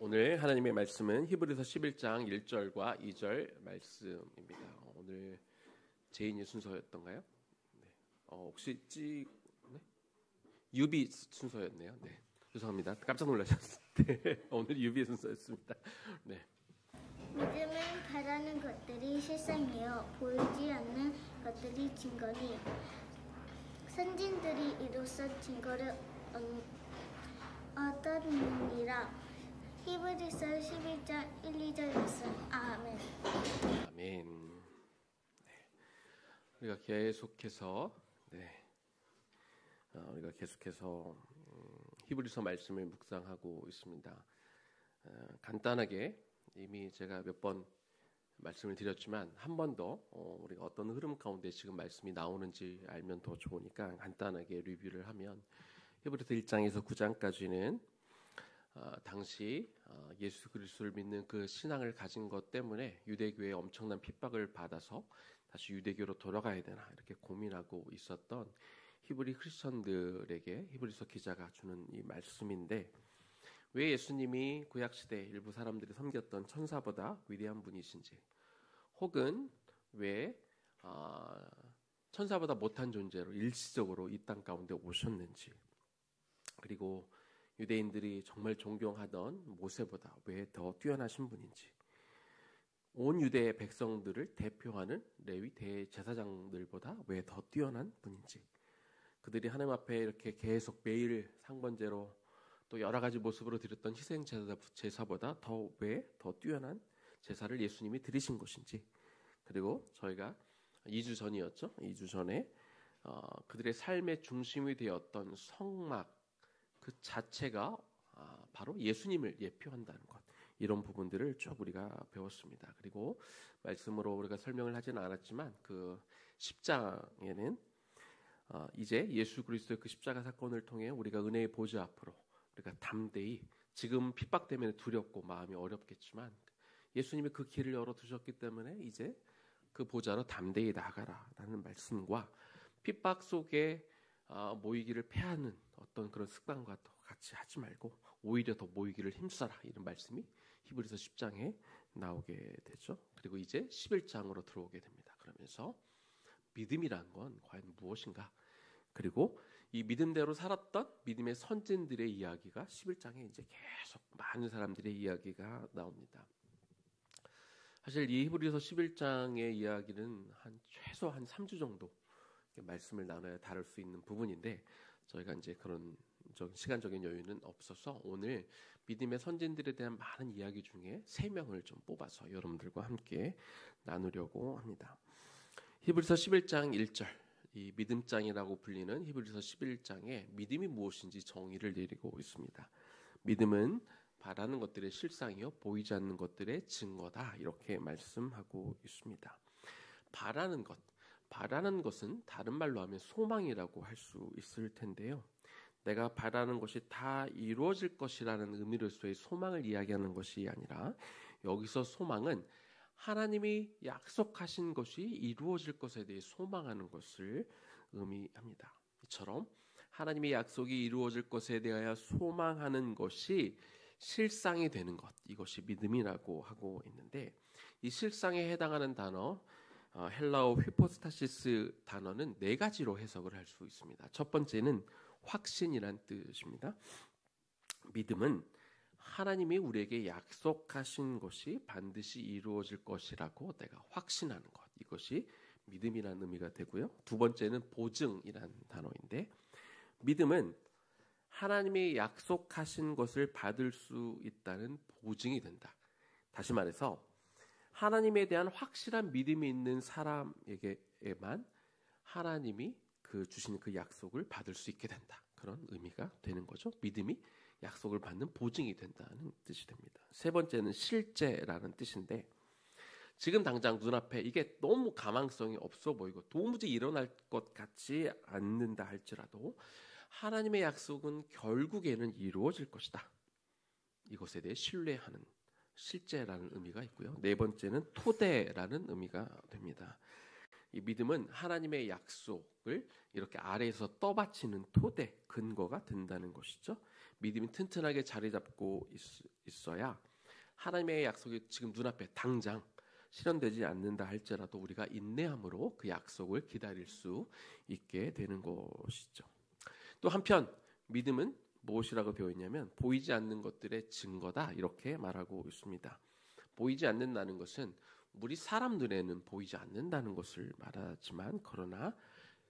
오늘 하나님의 말씀은 히브리서 11장 1절과 2절 말씀입니다. 오늘 제인이 순서였던가요? 네. 혹시 네? 유비 순서였네요. 네. 죄송합니다. 깜짝 놀라셨을 때 오늘 유비 순서였습니다. 네. 믿음은 바라는 것들이 실상이요 보이지 않는 것들이 증거니 선진들이 이로써 증거를 얻었느니라. 히브리서 11장 1, 2절 말씀. 아멘. 아멘. 네. 우리가 계속해서 히브리서 말씀을 묵상하고 있습니다. 간단하게 이미 제가 몇 번 말씀을 드렸지만 한 번 더 우리가 어떤 흐름 가운데 지금 말씀이 나오는지 알면 더 좋으니까 간단하게 리뷰를 하면 히브리서 1장에서 9장까지는 당시 예수 그리스도를 믿는 그 신앙을 가진 것 때문에 유대교에 엄청난 핍박을 받아서 다시 유대교로 돌아가야 되나 이렇게 고민하고 있었던 히브리 크리스천들에게 히브리서 기자가 주는 이 말씀인데, 왜 예수님이 구약시대 일부 사람들이 섬겼던 천사보다 위대한 분이신지, 혹은 왜 천사보다 못한 존재로 일시적으로 이 땅 가운데 오셨는지, 그리고 유대인들이 정말 존경하던 모세보다 왜 더 뛰어나신 분인지, 온 유대 백성들을 대표하는 레위 대제사장들보다 왜 더 뛰어난 분인지, 그들이 하나님 앞에 이렇게 계속 매일 상번제로 또 여러 가지 모습으로 드렸던 희생 제사보다 왜 더 뛰어난 제사를 예수님이 드리신 것인지, 그리고 저희가 2주 전이었죠. 2주 전에 그들의 삶의 중심이 되었던 성막 그 자체가 바로 예수님을 예표한다는 것, 이런 부분들을 쭉 우리가 배웠습니다. 그리고 말씀으로 우리가 설명을 하지는 않았지만 그 10장에는 이제 예수 그리스도의 그 십자가 사건을 통해 우리가 은혜의 보좌 앞으로 우리가 담대히, 지금 핍박 때문에 두렵고 마음이 어렵겠지만 예수님이 그 길을 열어두셨기 때문에 이제 그 보좌로 담대히 나가라라는 말씀과, 핍박 속에 모이기를 패하는 어떤 그런 습관과도 같이 하지 말고 오히려 더 모이기를 힘써라, 이런 말씀이 히브리서 10장에 나오게 되죠. 그리고 이제 11장으로 들어오게 됩니다. 그러면서 믿음이란 건 과연 무엇인가, 그리고 이 믿음대로 살았던 믿음의 선진들의 이야기가 11장에 이제 계속 많은 사람들의 이야기가 나옵니다. 사실 이 히브리서 11장의 이야기는 최소 한 3주 정도 말씀을 나눠야 다룰 수 있는 부분인데, 저희가 이제 그런 시간적인 여유는 없어서 오늘 믿음의 선진들에 대한 많은 이야기 중에 3명을 좀 뽑아서 여러분들과 함께 나누려고 합니다. 히브리서 11장 1절, 이 믿음장이라고 불리는 히브리서 11장에 믿음이 무엇인지 정의를 내리고 있습니다. 믿음은 바라는 것들의 실상이요 보이지 않는 것들의 증거다, 이렇게 말씀하고 있습니다. 바라는 것은 다른 말로 하면 소망이라고 할 수 있을 텐데요. 내가 바라는 것이 다 이루어질 것이라는 의미로서의 소망을 이야기하는 것이 아니라, 여기서 소망은 하나님이 약속하신 것이 이루어질 것에 대해 소망하는 것을 의미합니다. 이처럼 하나님의 약속이 이루어질 것에 대하여 소망하는 것이 실상이 되는 것, 이것이 믿음이라고 하고 있는데, 이 실상에 해당하는 단어 헬라어 휘포스타시스 단어는 4가지로 해석을 할 수 있습니다. 첫 번째는 확신이란 뜻입니다. 믿음은 하나님이 우리에게 약속하신 것이 반드시 이루어질 것이라고 내가 확신하는 것, 이것이 믿음이라는 의미가 되고요. 두 번째는 보증이란 단어인데, 믿음은 하나님이 약속하신 것을 받을 수 있다는 보증이 된다. 다시 말해서 하나님에 대한 확실한 믿음이 있는 사람에게만 하나님이 주신 그 약속을 받을 수 있게 된다. 그런 의미가 되는 거죠. 믿음이 약속을 받는 보증이 된다는 뜻이 됩니다. 세 번째는 실제라는 뜻인데, 지금 당장 눈앞에 이게 너무 가망성이 없어 보이고 도무지 일어날 것 같지 않는다 할지라도 하나님의 약속은 결국에는 이루어질 것이다. 이것에 대해 신뢰하는 실제라는 의미가 있고요. 네 번째는 토대라는 의미가 됩니다. 이 믿음은 하나님의 약속을 이렇게 아래에서 떠받치는 토대, 근거가 된다는 것이죠. 믿음이 튼튼하게 자리 잡고 있어야 하나님의 약속이 지금 눈앞에 당장 실현되지 않는다 할지라도 우리가 인내함으로 그 약속을 기다릴 수 있게 되는 것이죠. 또 한편 믿음은 무엇이라고 되어 있냐면 보이지 않는 것들의 증거다 이렇게 말하고 있습니다. 보이지 않는다는 것은 우리 사람 눈에는 보이지 않는다는 것을 말하지만 그러나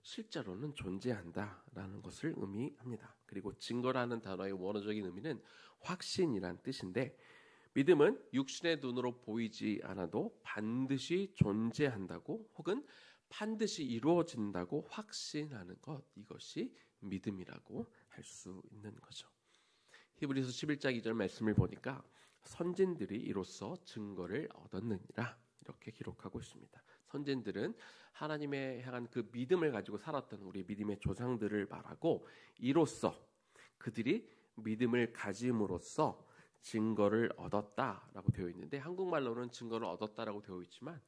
실제로는 존재한다라는 것을 의미합니다. 그리고 증거라는 단어의 원어적인 의미는 확신이란 뜻인데 믿음은 육신의 눈으로 보이지 않아도 반드시 존재한다고 혹은 반드시 이루어진다고 확신하는 것, 이것이 믿음이라고 할 수 있는 거죠. 히브리서 11장 2절 말씀을 보니까 선진들이 이로써 증거를 얻었느니라 이렇게 기록하고 있습니다. 선진들은 하나님에 향한 그 믿음을 가지고 살았던 우리 믿음의 조상들을 말하고 이로써 그들이 믿음을 가짐으로써 증거를 얻었다라고 되어 있는데 한국말로는 증거를 얻었다라고 되어 있지만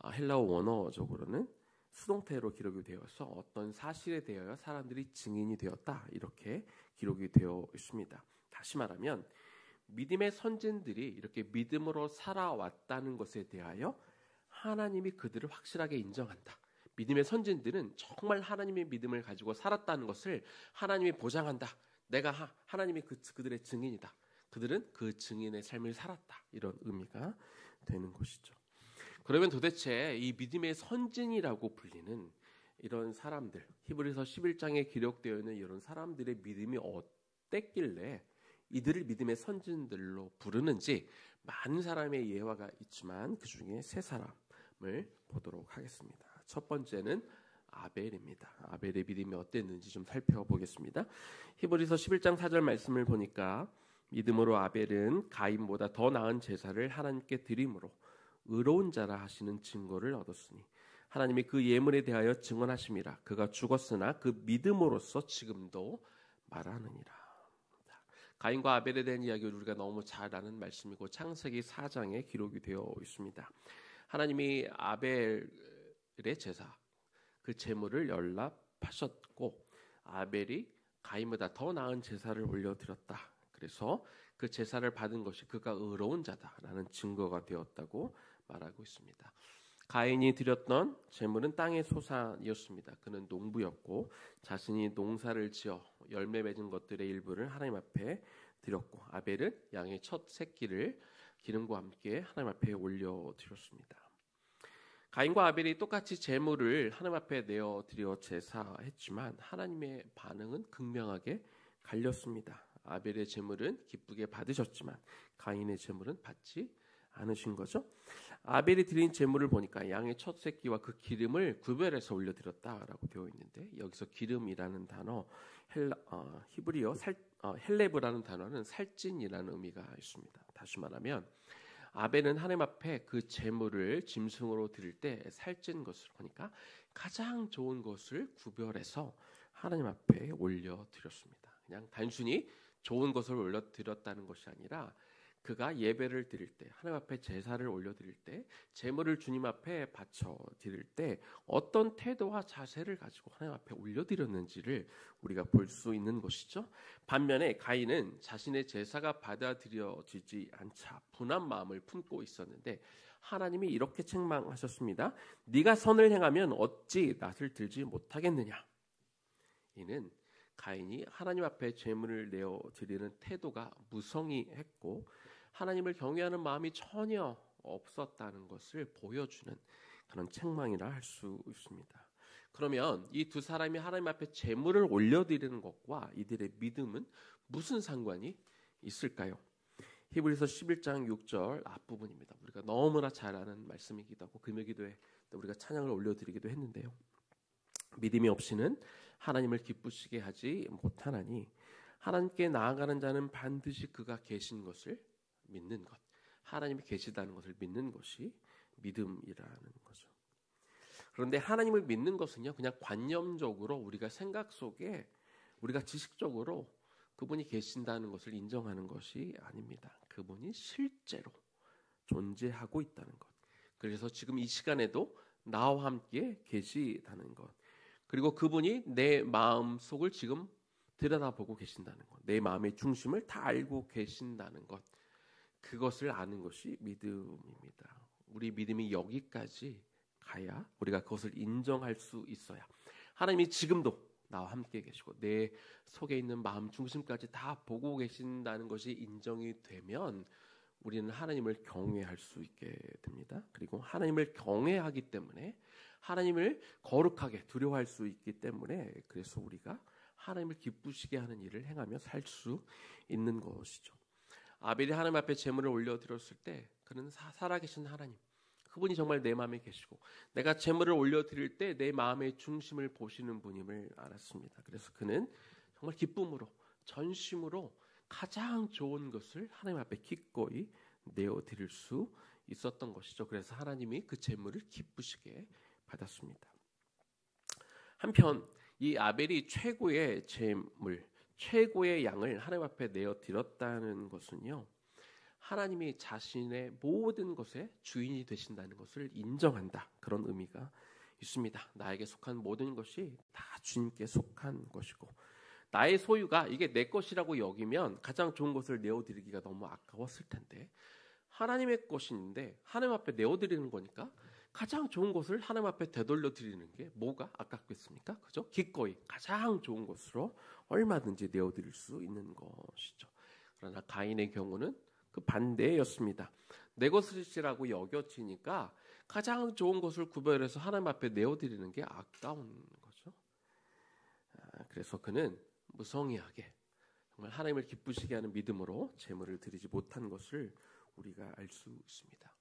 헬라어 원어적으로는 수동태로 기록이 되어서 어떤 사실에 대하여 사람들이 증인이 되었다 이렇게 기록이 되어 있습니다. 다시 말하면 믿음의 선진들이 이렇게 믿음으로 살아왔다는 것에 대하여 하나님이 그들을 확실하게 인정한다. 믿음의 선진들은 정말 하나님의 믿음을 가지고 살았다는 것을 하나님이 보장한다. 내가 하나님이 그들의 증인이다. 그들은 그 증인의 삶을 살았다. 이런 의미가 되는 것이죠. 그러면 도대체 이 믿음의 선진이라고 불리는 이런 사람들, 히브리서 11장에 기록되어 있는 이런 사람들의 믿음이 어땠길래 이들을 믿음의 선진들로 부르는지 많은 사람의 예화가 있지만 그 중에 세 사람을 보도록 하겠습니다. 첫 번째는 아벨입니다. 아벨의 믿음이 어땠는지 좀 살펴보겠습니다. 히브리서 11장 4절 말씀을 보니까 믿음으로 아벨은 가인보다 더 나은 제사를 하나님께 드림으로 의로운 자라 하시는 증거를 얻었으니 하나님이 그 예물에 대하여 증언하심이라. 그가 죽었으나 그 믿음으로써 지금도 말하느니라. 가인과 아벨에 대한 이야기를 우리가 너무 잘 아는 말씀이고 창세기 4장에 기록이 되어 있습니다. 하나님이 아벨의 제사, 그 제물을 연락하셨고 아벨이 가인보다 더 나은 제사를 올려드렸다. 그래서 그 제사를 받은 것이 그가 의로운 자다라는 증거가 되었다고 말하고 있습니다. 가인이 드렸던 제물은 땅의 소산이었습니다. 그는 농부였고 자신이 농사를 지어 열매 맺은 것들의 일부를 하나님 앞에 드렸고 아벨은 양의 첫 새끼를 기름과 함께 하나님 앞에 올려드렸습니다. 가인과 아벨이 똑같이 제물을 하나님 앞에 내어드려 제사했지만 하나님의 반응은 극명하게 갈렸습니다. 아벨의 제물은 기쁘게 받으셨지만 가인의 제물은 받지 않으신 거죠. 아벨이 드린 제물을 보니까 양의 첫 새끼와 그 기름을 구별해서 올려드렸다라고 되어 있는데 여기서 기름이라는 단어 히브리어 헬레브라는 단어는 살찐이라는 의미가 있습니다. 다시 말하면 아벨은 하나님 앞에 그 제물을 짐승으로 드릴 때 살찐 것을 보니까 가장 좋은 것을 구별해서 하나님 앞에 올려드렸습니다. 그냥 단순히 좋은 것을 올려드렸다는 것이 아니라 그가 예배를 드릴 때 하나님 앞에 제사를 올려드릴 때 제물을 주님 앞에 바쳐 드릴 때 어떤 태도와 자세를 가지고 하나님 앞에 올려드렸는지를 우리가 볼 수 있는 것이죠. 반면에 가인은 자신의 제사가 받아들여지지 않자 분한 마음을 품고 있었는데 하나님이 이렇게 책망하셨습니다. 네가 선을 행하면 어찌 낫을 들지 못하겠느냐. 이는 가인이 하나님 앞에 제물을 내어드리는 태도가 무성의했고 하나님을 경외하는 마음이 전혀 없었다는 것을 보여주는 그런 책망이라 할 수 있습니다. 그러면 이 두 사람이 하나님 앞에 제물을 올려드리는 것과 이들의 믿음은 무슨 상관이 있을까요? 히브리서 11장 6절 앞부분입니다. 우리가 너무나 잘 아는 말씀이기도 하고 금요기도에 우리가 찬양을 올려드리기도 했는데요. 믿음이 없이는 하나님을 기쁘시게 하지 못하나니 하나님께 나아가는 자는 반드시 그가 계신 것을 믿는 것, 하나님이 계시다는 것을 믿는 것이 믿음이라는 거죠. 그런데 하나님을 믿는 것은요, 그냥 관념적으로 우리가 생각 속에 우리가 지식적으로 그분이 계신다는 것을 인정하는 것이 아닙니다. 그분이 실제로 존재하고 있다는 것. 그래서 지금 이 시간에도 나와 함께 계시다는 것. 그리고 그분이 내 마음 속을 지금 들여다보고 계신다는 것. 내 마음의 중심을 다 알고 계신다는 것. 그것을 아는 것이 믿음입니다. 우리 믿음이 여기까지 가야 우리가 그것을 인정할 수 있어야 하나님이 지금도 나와 함께 계시고 내 속에 있는 마음 중심까지 다 보고 계신다는 것이 인정이 되면 우리는 하나님을 경외할 수 있게 됩니다. 그리고 하나님을 경외하기 때문에 하나님을 거룩하게 두려워할 수 있기 때문에 그래서 우리가 하나님을 기쁘시게 하는 일을 행하며 살 수 있는 것이죠. 아벨이 하나님 앞에 제물을 올려드렸을 때 그는 살아계신 하나님, 그분이 정말 내 마음에 계시고 내가 제물을 올려드릴 때 내 마음의 중심을 보시는 분임을 알았습니다. 그래서 그는 정말 기쁨으로 전심으로 가장 좋은 것을 하나님 앞에 기꺼이 내어드릴 수 있었던 것이죠. 그래서 하나님이 그 제물을 기쁘시게 받았습니다. 한편 이 아벨이 최고의 제물, 최고의 양을 하나님 앞에 내어드렸다는 것은요, 하나님이 자신의 모든 것의 주인이 되신다는 것을 인정한다, 그런 의미가 있습니다. 나에게 속한 모든 것이 다 주님께 속한 것이고 나의 소유가 이게 내 것이라고 여기면 가장 좋은 것을 내어드리기가 너무 아까웠을 텐데 하나님의 것인데 하나님 앞에 내어드리는 거니까 가장 좋은 것을 하나님 앞에 되돌려 드리는 게 뭐가 아깝겠습니까? 그죠? 기꺼이 가장 좋은 것으로 얼마든지 내어드릴 수 있는 것이죠. 그러나 가인의 경우는 그 반대였습니다. 내 것이라고 여겨지니까 가장 좋은 것을 구별해서 하나님 앞에 내어드리는 게 아까운 거죠. 그래서 그는 무성의하게 정말 하나님을 기쁘시게 하는 믿음으로 제물을 드리지 못한 것을 우리가 알 수 있습니다.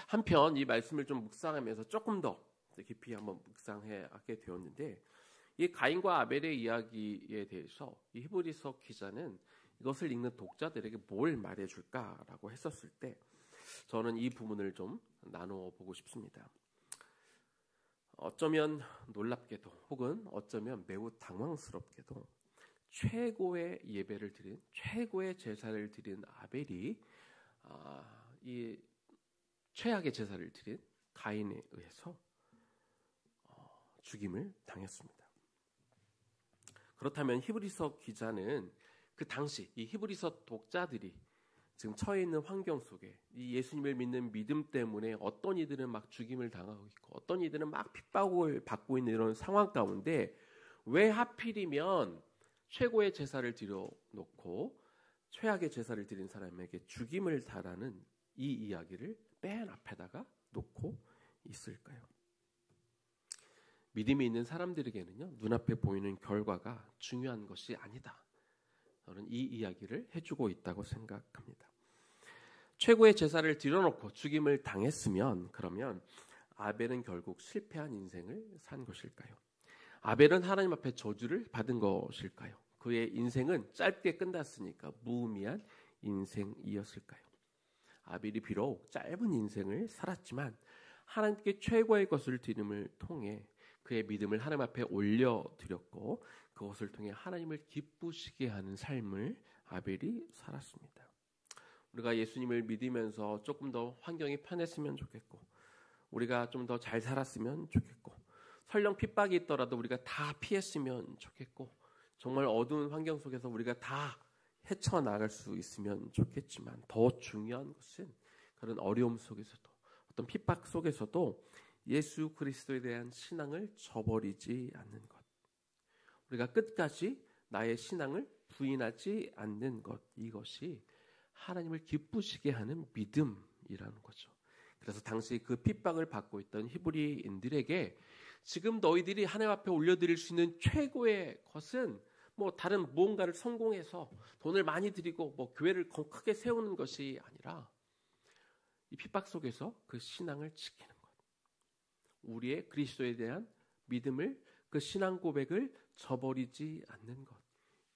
한편 이 말씀을 좀 묵상하면서 조금 더 깊이 한번 묵상하게 되었는데 이 가인과 아벨의 이야기에 대해서 이 히브리서 기자는 이것을 읽는 독자들에게 뭘 말해줄까라고 했었을 때 저는 이 부분을 좀 나누어 보고 싶습니다. 어쩌면 놀랍게도 혹은 어쩌면 매우 당황스럽게도 최고의 예배를 드린, 최고의 제사를 드린 아벨이 이 최악의 제사를 드린 가인에 의해서 죽임을 당했습니다. 그렇다면 히브리서 기자는 그 당시 이 히브리서 독자들이 지금 처해 있는 환경 속에 이 예수님을 믿는 믿음 때문에 어떤 이들은 막 죽임을 당하고 있고 어떤 이들은 막 핍박을 받고 있는 이런 상황 가운데 왜 하필이면 최고의 제사를 드려놓고 최악의 제사를 드린 사람에게 죽임을 당하는 이 이야기를 맨 앞에다가 놓고 있을까요? 믿음이 있는 사람들에게는요, 눈앞에 보이는 결과가 중요한 것이 아니다. 저는 이 이야기를 해주고 있다고 생각합니다. 최고의 제사를 드려놓고 죽임을 당했으면 그러면 아벨은 결국 실패한 인생을 산 것일까요? 아벨은 하나님 앞에 저주를 받은 것일까요? 그의 인생은 짧게 끝났으니까 무의미한 인생이었을까요? 아벨이 비록 짧은 인생을 살았지만 하나님께 최고의 것을 드림을 통해 그의 믿음을 하나님 앞에 올려드렸고 그것을 통해 하나님을 기쁘시게 하는 삶을 아벨이 살았습니다. 우리가 예수님을 믿으면서 조금 더 환경이 편했으면 좋겠고 우리가 좀 더 잘 살았으면 좋겠고 설령 핍박이 있더라도 우리가 다 피했으면 좋겠고 정말 어두운 환경 속에서 우리가 다 헤쳐나갈 수 있으면 좋겠지만 더 중요한 것은 그런 어려움 속에서도 어떤 핍박 속에서도 예수 그리스도에 대한 신앙을 저버리지 않는 것, 우리가 끝까지 나의 신앙을 부인하지 않는 것, 이것이 하나님을 기쁘시게 하는 믿음이라는 거죠. 그래서 당시 그 핍박을 받고 있던 히브리인들에게 지금 너희들이 하나님 앞에 올려드릴 수 있는 최고의 것은 뭐 다른 무언가를 성공해서 돈을 많이 드리고 뭐 교회를 크게 세우는 것이 아니라 이 핍박 속에서 그 신앙을 지키는 것, 우리의 그리스도에 대한 믿음을, 그 신앙 고백을 저버리지 않는 것,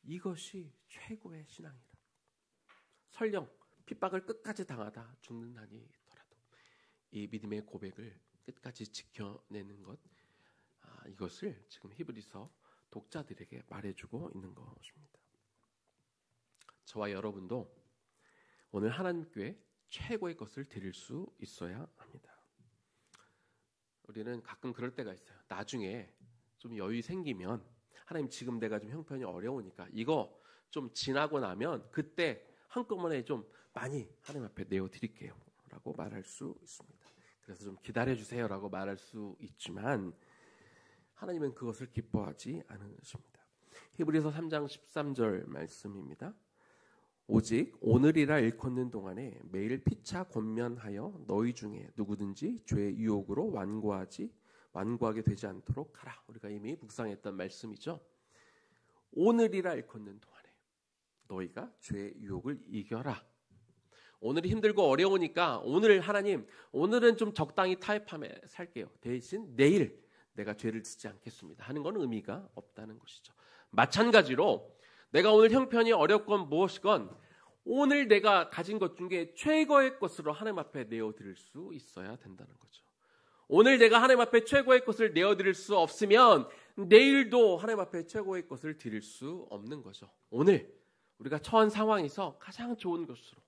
이것이 최고의 신앙이다. 설령 핍박을 끝까지 당하다 죽는 한이 있더라도 이 믿음의 고백을 끝까지 지켜내는 것, 이것을 지금 히브리서 독자들에게 말해주고 있는 것입니다. 저와 여러분도 오늘 하나님께 최고의 것을 드릴 수 있어야 합니다. 우리는 가끔 그럴 때가 있어요. 나중에 좀 여유 생기면 하나님 지금 내가 좀 형편이 어려우니까 이거 좀 지나고 나면 그때 한꺼번에 좀 많이 하나님 앞에 내어드릴게요 라고 말할 수 있습니다. 그래서 좀 기다려주세요 라고 말할 수 있지만 하나님은 그것을 기뻐하지 않으십니다. 히브리서 3장 13절 말씀입니다. 오직 오늘이라 일컫는 동안에 매일 피차 권면하여 너희 중에 누구든지 죄의 유혹으로 완고하게 되지 않도록 하라. 우리가 이미 묵상했던 말씀이죠. 오늘이라 일컫는 동안에 너희가 죄의 유혹을 이겨라. 오늘이 힘들고 어려우니까 오늘 하나님, 오늘은 좀 적당히 타협하며 살게요. 대신 내일 내가 죄를 짓지 않겠습니다 하는 건 의미가 없다는 것이죠. 마찬가지로 내가 오늘 형편이 어렵건 무엇이건 오늘 내가 가진 것 중에 최고의 것으로 하나님 앞에 내어드릴 수 있어야 된다는 거죠. 오늘 내가 하나님 앞에 최고의 것을 내어드릴 수 없으면 내일도 하나님 앞에 최고의 것을 드릴 수 없는 거죠. 오늘 우리가 처한 상황에서 가장 좋은 것으로,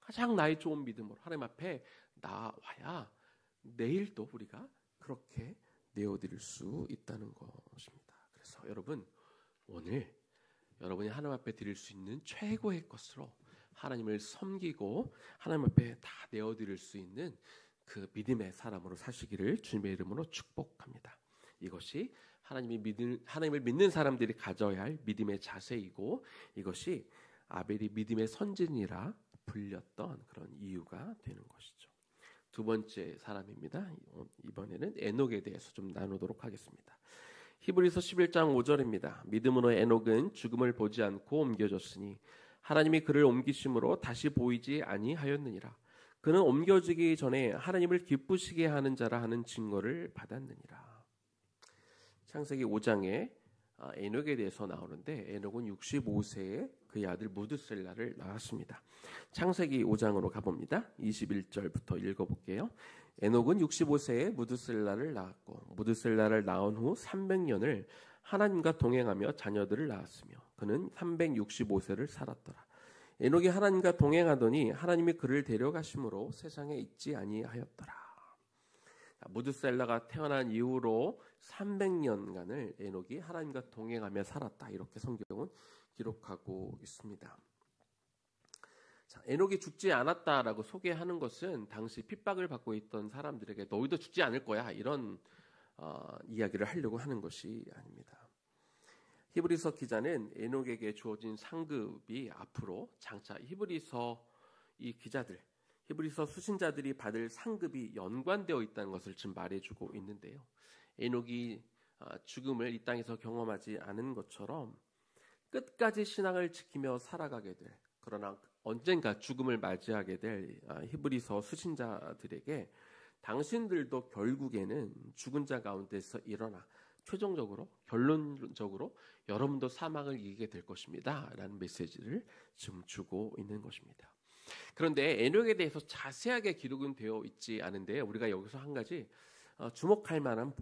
가장 나의 좋은 믿음으로 하나님 앞에 나와야 내일도 우리가 그렇게 내어드릴 수 있다는 것입니다. 그래서 여러분, 오늘 여러분이 하나님 앞에 드릴 수 있는 최고의 것으로 하나님을 섬기고 하나님 앞에 다 내어드릴 수 있는 그 믿음의 사람으로 사시기를 주님의 이름으로 축복합니다. 이것이 하나님을 믿는 사람들이 가져야 할 믿음의 자세이고, 이것이 아벨이 믿음의 선진이라 불렸던 그런 이유가 되는 것이죠. 두 번째 사람입니다. 이번에는 에녹에 대해서 좀 나누도록 하겠습니다. 히브리서 11장 5절입니다. 믿음으로 에녹은 죽음을 보지 않고 옮겨졌으니 하나님이 그를 옮기심으로 다시 보이지 아니하였느니라. 그는 옮겨지기 전에 하나님을 기쁘시게 하는 자라 하는 증거를 받았느니라. 창세기 5장에 에녹에 대해서 나오는데, 에녹은 65세에 그의 아들 무드셀라를 낳았습니다. 창세기 5장으로 가봅니다. 21절부터 읽어볼게요. 에녹은 65세에 무드셀라를 낳았고 무드셀라를 낳은 후 300년을 하나님과 동행하며 자녀들을 낳았으며 그는 365세를 살았더라. 에녹이 하나님과 동행하더니 하나님이 그를 데려가심으로 세상에 있지 아니하였더라. 무드셀라가 태어난 이후로 300년간을 에녹이 하나님과 동행하며 살았다. 이렇게 성경은 기록하고 있습니다. 자, 에녹이 죽지 않았다라고 소개하는 것은 당시 핍박을 받고 있던 사람들에게 너희도 죽지 않을 거야, 이런 이야기를 하려고 하는 것이 아닙니다. 히브리서 기자는 에녹에게 주어진 상급이 앞으로 장차 히브리서 이 기자들, 히브리서 수신자들이 받을 상급이 연관되어 있다는 것을 지금 말해주고 있는데요. 에녹이 죽음을 이 땅에서 경험하지 않은 것처럼 끝까지 신앙을 지키며 살아가게 될, 그러나 언젠가 죽음을 맞이하게 될 히브리서 수신자들에게 당신들도 결국에는 죽은 자 가운데서 일어나 최종적으로 결론적으로 여러분도 사망을 이기게 될 것입니다 라는 메시지를 지금 주고 있는 것입니다. 그런데 에녹에 대해서 자세하게 기록은 되어 있지 않은데 우리가 여기서 한 가지 주목할 만한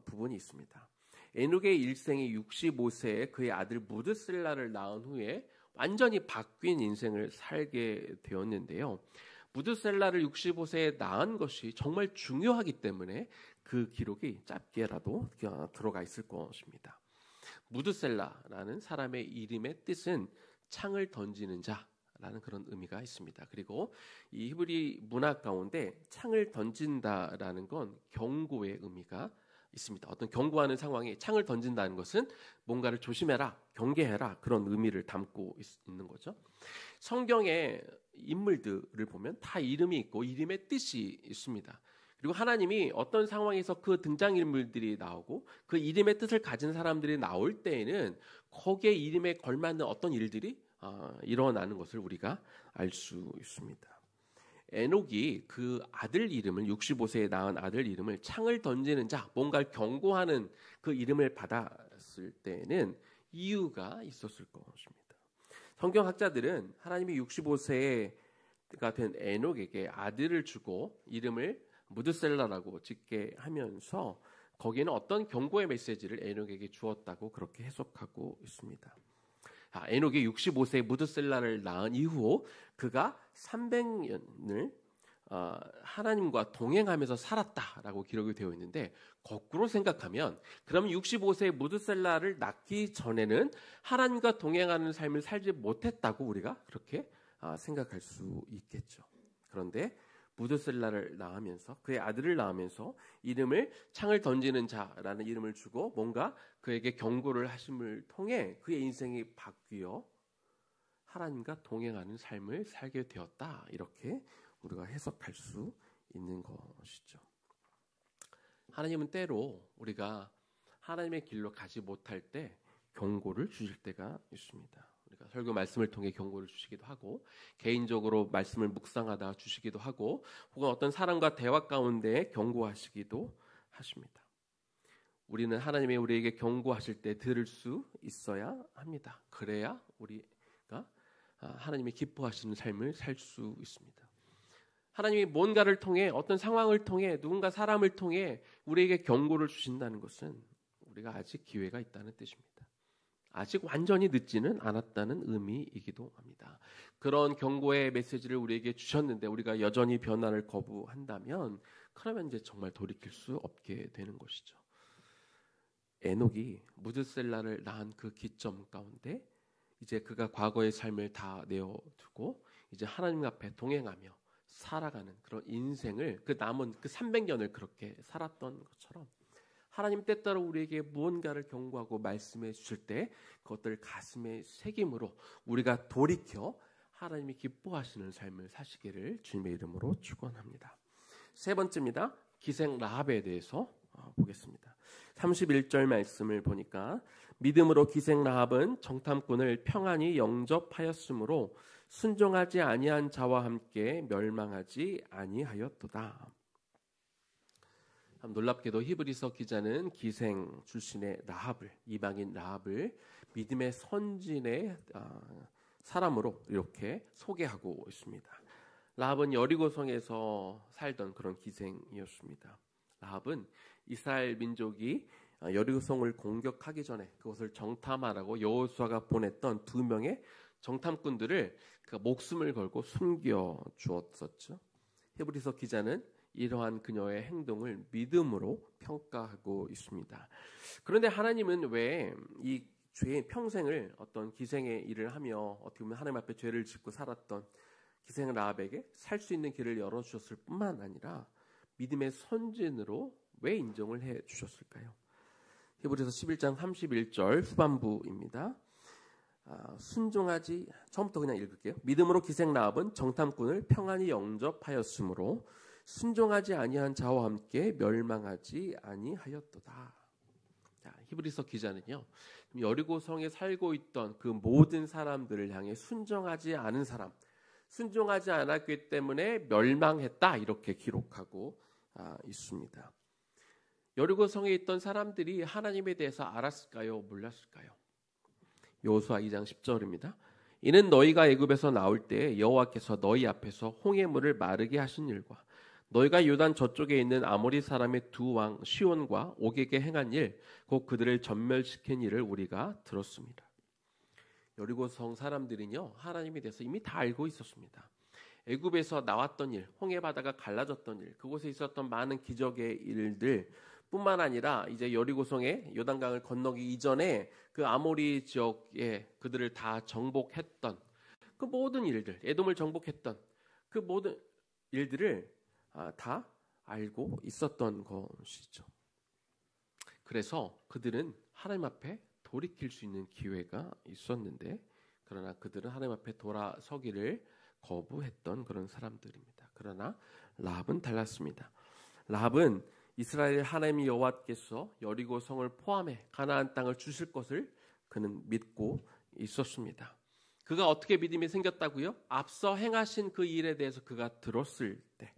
부분이 있습니다. 에녹의 일생이 65세에 그의 아들 무드셀라를 낳은 후에 완전히 바뀐 인생을 살게 되었는데요. 무드셀라를 65세에 낳은 것이 정말 중요하기 때문에 그 기록이 짧게라도 들어가 있을 것입니다. 무드셀라라는 사람의 이름의 뜻은 창을 던지는 자라는 그런 의미가 있습니다. 그리고 이 히브리 문화 가운데 창을 던진다라는 건 경고의 의미가 있습니다. 어떤 경고하는 상황에 창을 던진다는 것은 뭔가를 조심해라, 경계해라, 그런 의미를 담고 있는 거죠. 성경의 인물들을 보면 다 이름이 있고 이름의 뜻이 있습니다. 그리고 하나님이 어떤 상황에서 그 등장인물들이 나오고 그 이름의 뜻을 가진 사람들이 나올 때에는 거기에 이름에 걸맞는 어떤 일들이 일어나는 것을 우리가 알 수 있습니다. 에녹이 그 아들 이름을 65세에 낳은 아들 이름을 창을 던지는 자, 뭔가를 경고하는 그 이름을 받았을 때는 이유가 있었을 것입니다. 성경학자들은 하나님이 65세가 된 에녹에게 아들을 주고 이름을 무드셀라라고 짓게 하면서 거기에는 어떤 경고의 메시지를 에녹에게 주었다고 그렇게 해석하고 있습니다. 에녹이 65세에 무드셀라를 낳은 이후 그가 300년을 하나님과 동행하면서 살았다라고 기록이 되어 있는데, 거꾸로 생각하면 그러면 65세에 무드셀라를 낳기 전에는 하나님과 동행하는 삶을 살지 못했다고 우리가 그렇게 생각할 수 있겠죠. 그런데 무드셀라를 낳으면서 그의 아들을 낳으면서 이름을 창을 던지는 자라는 이름을 주고 뭔가 그에게 경고를 하심을 통해 그의 인생이 바뀌어 하나님과 동행하는 삶을 살게 되었다. 이렇게 우리가 해석할 수 있는 것이죠. 하나님은 때로 우리가 하나님의 길로 가지 못할 때 경고를 주실 때가 있습니다. 우리가 설교 말씀을 통해 경고를 주시기도 하고 개인적으로 말씀을 묵상하다 주시기도 하고 혹은 어떤 사람과 대화 가운데 경고하시기도 하십니다. 우리는 하나님이 우리에게 경고하실 때 들을 수 있어야 합니다. 그래야 우리가 하나님이 기뻐하시는 삶을 살 수 있습니다. 하나님이 뭔가를 통해 어떤 상황을 통해 누군가 사람을 통해 우리에게 경고를 주신다는 것은 우리가 아직 기회가 있다는 뜻입니다. 아직 완전히 늦지는 않았다는 의미이기도 합니다. 그런 경고의 메시지를 우리에게 주셨는데 우리가 여전히 변화를 거부한다면 그러면 이제 정말 돌이킬 수 없게 되는 것이죠. 에녹이 무드셀라를 낳은 그 기점 가운데 이제 그가 과거의 삶을 다 내어두고 이제 하나님 앞에 동행하며 살아가는 그런 인생을 그 남은 그 300년을 그렇게 살았던 것처럼 하나님 때따라 우리에게 무언가를 경고하고 말씀해 주실 때 그것들을 가슴에 새김으로 우리가 돌이켜 하나님이 기뻐하시는 삶을 사시기를 주님의 이름으로 축원합니다. 세 번째입니다. 기생 라합에 대해서 보겠습니다. 31절 말씀을 보니까 믿음으로 기생 라합은 정탐꾼을 평안히 영접하였으므로 순종하지 아니한 자와 함께 멸망하지 아니하였도다. 놀랍게도 히브리서 기자는 기생 출신의 라합을 이방인 라합을 믿음의 선진의 사람으로 이렇게 소개하고 있습니다. 라합은 여리고성에서 살던 그런 기생이었습니다. 라합은 이스라엘 민족이 여리고성을 공격하기 전에 그것을 정탐하라고 여호수아가 보냈던 2명의 정탐꾼들을 그 목숨을 걸고 숨겨 주었었죠. 히브리서 기자는 이러한 그녀의 행동을 믿음으로 평가하고 있습니다. 그런데 하나님은 왜 이 죄의 평생을 어떤 기생의 일을 하며 어떻게 보면 하나님 앞에 죄를 짓고 살았던 기생 라합에게 살 수 있는 길을 열어주셨을 뿐만 아니라 믿음의 선진으로 왜 인정을 해 주셨을까요? 히브리서 11장 31절 후반부입니다. 순종하지 처음부터 그냥 읽을게요. 믿음으로 기생 라합은 정탐꾼을 평안히 영접하였으므로 순종하지 아니한 자와 함께 멸망하지 아니하였도다. 자, 히브리서 기자는요. 여리고성에 살고 있던 그 모든 사람들을 향해 순종하지 않은 사람, 순종하지 않았기 때문에 멸망했다 이렇게 기록하고 있습니다. 여리고성에 있던 사람들이 하나님에 대해서 알았을까요? 몰랐을까요? 여호수아 2장 10절입니다. 이는 너희가 애굽에서 나올 때 여호와께서 너희 앞에서 홍해물을 마르게 하신 일과 너희가 요단 저쪽에 있는 아모리 사람의 2왕 시온과 옥에게 행한 일, 곧 그들을 전멸시킨 일을 우리가 들었습니다. 여리고성 사람들은요 하나님에 대해서 이미 다 알고 있었습니다. 애굽에서 나왔던 일, 홍해 바다가 갈라졌던 일, 그곳에 있었던 많은 기적의 일들 뿐만 아니라 이제 여리고성에 요단강을 건너기 이전에 그 아모리 지역에 그들을 다 정복했던 그 모든 일들, 에돔을 정복했던 그 모든 일들을 다 알고 있었던 것이죠. 그래서 그들은 하나님 앞에 돌이킬 수 있는 기회가 있었는데 그러나 그들은 하나님 앞에 돌아서기를 거부했던 그런 사람들입니다. 그러나 라합은 달랐습니다. 라합은 이스라엘 하나님 여호와께서 여리고성을 포함해 가나안 땅을 주실 것을 그는 믿고 있었습니다. 그가 어떻게 믿음이 생겼다고요? 앞서 행하신 그 일에 대해서 그가 들었을 때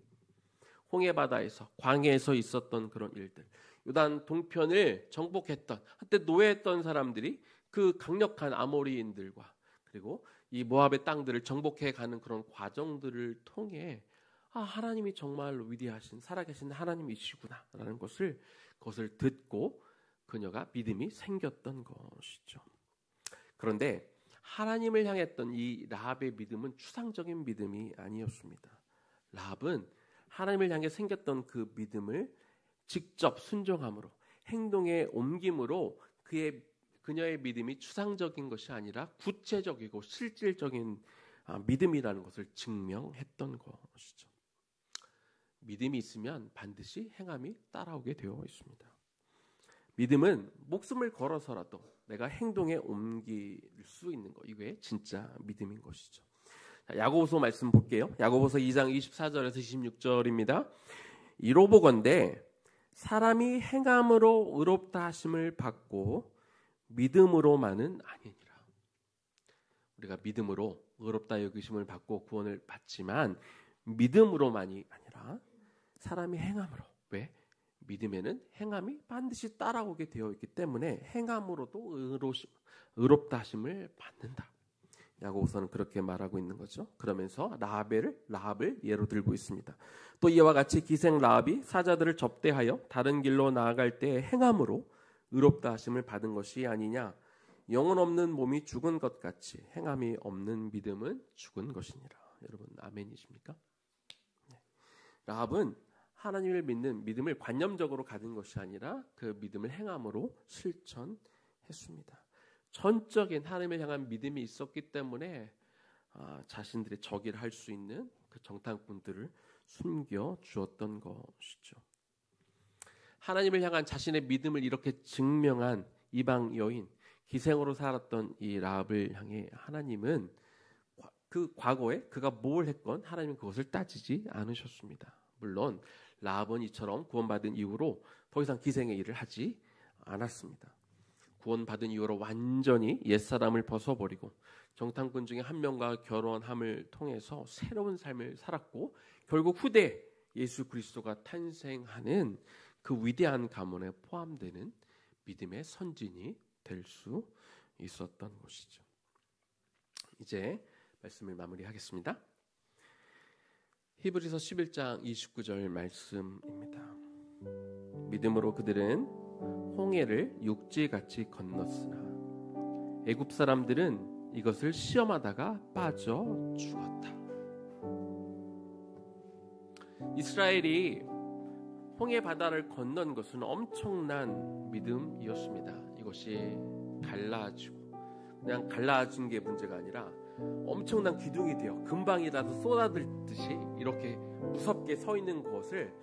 홍해바다에서 광야에서 있었던 그런 일들, 요단 동편을 정복했던 한때 노예했던 사람들이 그 강력한 아모리인들과 그리고 이 모압의 땅들을 정복해 가는 그런 과정들을 통해 하나님이 정말로 위대하신 살아계신 하나님이시구나라는 것을 그것을 듣고 그녀가 믿음이 생겼던 것이죠. 그런데 하나님을 향했던 이 라합의 믿음은 추상적인 믿음이 아니었습니다. 라합은 하나님을 향해 생겼던 그 믿음을 직접 순종함으로 행동에 옮김으로 그녀의 믿음이 추상적인 것이 아니라 구체적이고 실질적인 믿음이라는 것을 증명했던 것이죠. 믿음이 있으면 반드시 행함이 따라오게 되어 있습니다. 믿음은 목숨을 걸어서라도 내가 행동에 옮길 수 있는 것, 이게 진짜 믿음인 것이죠. 야고보서 말씀 볼게요. 야고보서 2장 24절에서 26절입니다. 이로보건대 사람이 행함으로 의롭다 하심을 받고 믿음으로만은 아니니라. 우리가 믿음으로 의롭다 여기심을 받고 구원을 받지만 믿음으로만이 아니라 사람이 행함으로. 왜? 믿음에는 행함이 반드시 따라오게 되어 있기 때문에 행함으로도 의롭다 하심을 받는다. 야고보서는 그렇게 말하고 있는 거죠. 그러면서 라합을 예로 들고 있습니다. 또 이와 같이 기생 라합이 사자들을 접대하여 다른 길로 나아갈 때 행함으로 의롭다 하심을 받은 것이 아니냐. 영혼 없는 몸이 죽은 것 같이 행함이 없는 믿음은 죽은 것이니라. 여러분 아멘이십니까? 네. 라합은 하나님을 믿는 믿음을 관념적으로 가진 것이 아니라 그 믿음을 행함으로 실천했습니다. 전적인 하나님을 향한 믿음이 있었기 때문에 자신들의 적이라 할 수 있는 그 정탐꾼들을 숨겨 주었던 것이죠. 하나님을 향한 자신의 믿음을 이렇게 증명한 이방 여인, 기생으로 살았던 이 라합을 향해 하나님은 그 과거에 그가 뭘 했건 하나님은 그것을 따지지 않으셨습니다. 물론 라합은 이처럼 구원받은 이후로 더 이상 기생의 일을 하지 않았습니다. 구원받은 이후로 완전히 옛사람을 벗어버리고 정탐꾼 중에 한 명과 결혼함을 통해서 새로운 삶을 살았고 결국 후대 예수 그리스도가 탄생하는 그 위대한 가문에 포함되는 믿음의 선진이 될 수 있었던 것이죠. 이제 말씀을 마무리하겠습니다. 히브리서 11장 29절 말씀입니다. 믿음으로 그들은 홍해를 육지같이 건넜으나 애굽 사람들은 이것을 시험하다가 빠져 죽었다. 이스라엘이 홍해 바다를 건넌 것은 엄청난 믿음이었습니다. 이것이 갈라지고 그냥 갈라진 게 문제가 아니라 엄청난 기둥이 되어 금방이라도 쏟아들듯이 이렇게 무섭게 서 있는 것을,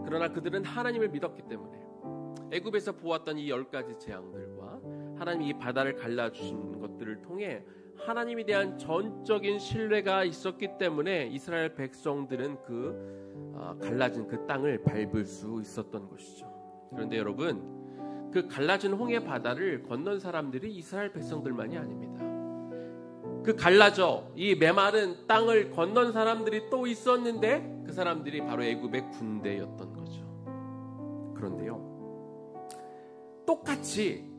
그러나 그들은 하나님을 믿었기 때문에 애굽에서 보았던 이 10가지 재앙들과 하나님이 이 바다를 갈라주신 것들을 통해 하나님에 대한 전적인 신뢰가 있었기 때문에 이스라엘 백성들은 갈라진 그 땅을 밟을 수 있었던 것이죠. 그런데 여러분, 그 갈라진 홍해 바다를 건넌 사람들이 이스라엘 백성들만이 아닙니다. 그 갈라져 이 메마른 땅을 건넌 사람들이 또 있었는데 그 사람들이 바로 애굽의 군대였던 거죠. 그런데요, 똑같이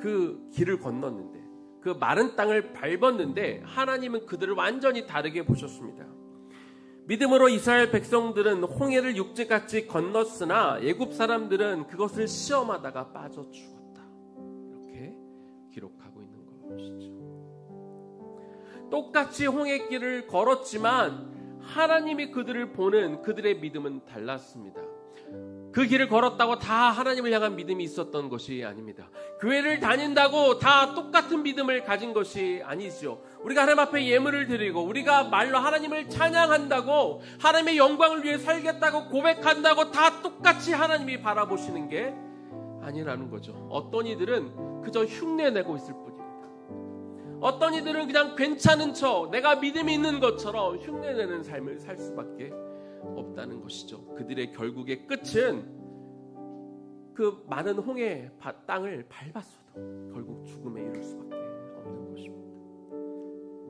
그 길을 건넜는데, 그 마른 땅을 밟았는데 하나님은 그들을 완전히 다르게 보셨습니다. 믿음으로 이스라엘 백성들은 홍해를 육지같이 건넜으나 애굽 사람들은 그것을 시험하다가 빠져 죽었다. 이렇게 기록하고 있는 것이죠. 똑같이 홍해길을 걸었지만 하나님이 그들을 보는 그들의 믿음은 달랐습니다. 그 길을 걸었다고 다 하나님을 향한 믿음이 있었던 것이 아닙니다. 교회를 다닌다고 다 똑같은 믿음을 가진 것이 아니죠. 우리가 하나님 앞에 예물을 드리고 우리가 말로 하나님을 찬양한다고, 하나님의 영광을 위해 살겠다고 고백한다고 다 똑같이 하나님이 바라보시는 게 아니라는 거죠. 어떤 이들은 그저 흉내내고 있을 뿐입니다. 어떤 이들은 그냥 괜찮은 척, 내가 믿음이 있는 것처럼 흉내내는 삶을 살 수밖에 없다는 것이죠. 그들의 결국의 끝은 그 많은 홍해 땅을 밟았어도 결국 죽음에 이를 수밖에 없는 것입니다.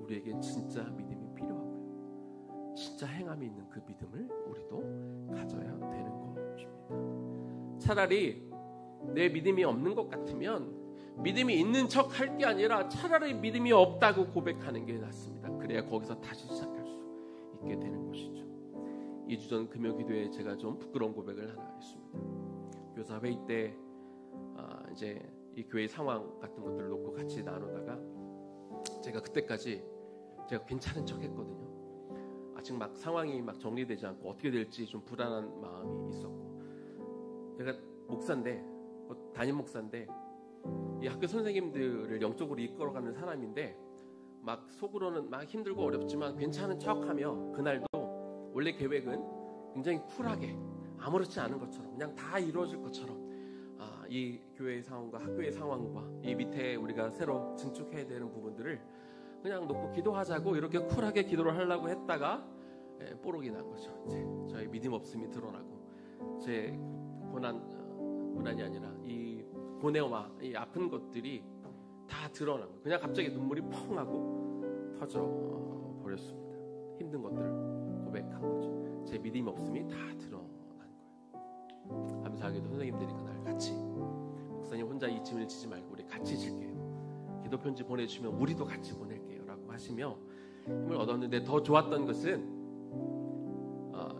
우리에게 진짜 믿음이 필요하고요, 진짜 행함이 있는 그 믿음을 우리도 가져야 되는 것입니다. 차라리 내 믿음이 없는 것 같으면 믿음이 있는 척 할 게 아니라 차라리 믿음이 없다고 고백하는 게 낫습니다. 그래야 거기서 다시 시작할 수 있게 되는 것이죠. 2주 전 금요기도에 제가 좀 부끄러운 고백을 하나 했습니다. 교사 회의 때 이제 이 교회 상황 같은 것들을 놓고 같이 나누다가 제가 그때까지 제가 괜찮은 척 했거든요. 아직 막 상황이 막 정리되지 않고 어떻게 될지 좀 불안한 마음이 있었고, 제가 목사인데, 담임 목사인데 이 학교 선생님들을 영적으로 이끌어가는 사람인데 막 속으로는 막 힘들고 어렵지만 괜찮은 척하며 그날도 원래 계획은 굉장히 쿨하게 아무렇지 않은 것처럼 그냥 다 이루어질 것처럼 이 교회의 상황과 학교의 상황과 이 밑에 우리가 새로 증축해야 되는 부분들을 그냥 놓고 기도하자고 이렇게 쿨하게 기도를 하려고 했다가 뽀록이 난 거죠. 이제 저의 믿음 없음이 드러나고 제 고난이 아니라 이 고뇌와 이 아픈 것들이 다 드러난 거예요. 그냥 갑자기 눈물이 펑 하고 터져 버렸습니다. 힘든 것들을 고백한 거죠. 제 믿음이 없음이 다 드러난 거예요. 감사하게도 선생님들이 그날 같이 목사님 혼자 이 짐을 지지 말고 우리 같이 질게요. 기도 편지 보내주시면 우리도 같이 보낼게요 라고 하시며 힘을 얻었는데 더 좋았던 것은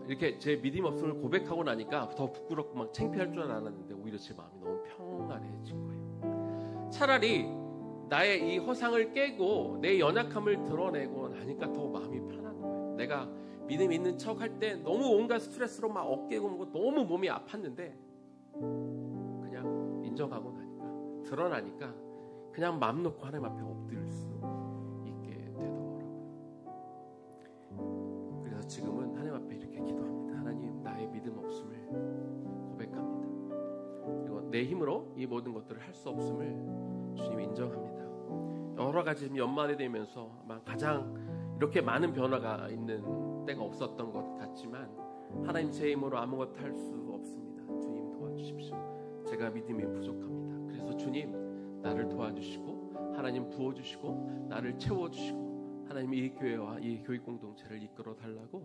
이렇게 제 믿음 없음을 고백하고 나니까 더 부끄럽고 막 창피할 줄 알았는데 오히려 제 마음이 너무 평안해진 거예요. 차라리 나의 이 허상을 깨고 내 연약함을 드러내고 나니까 더 마음이 편한 거예요. 내가 믿음 있는 척 할 때 너무 온갖 스트레스로 막 어깨 굽고 너무 몸이 아팠는데 그냥 인정하고 나니까 드러나니까 그냥 마음 놓고 하나님 앞에 엎드릴 수 있게 되더라고요. 그래서 지금은 하나님 앞에 이렇게 기도합니다. 하나님, 나의 믿음 없음을 고백합니다. 그리고 내 힘으로 이 모든 것들을 할 수 없음을 주님 인정합니다. 여러 가지 연말이 되면서 아마 가장 이렇게 많은 변화가 있는 때가 없었던 것 같지만 하나님, 제 힘으로 아무것도 할 수 없습니다. 주님 도와주십시오. 제가 믿음이 부족합니다. 그래서 주님 나를 도와주시고 하나님 부어주시고 나를 채워주시고 하나님 이 교회와 이 교육 공동체를 이끌어 달라고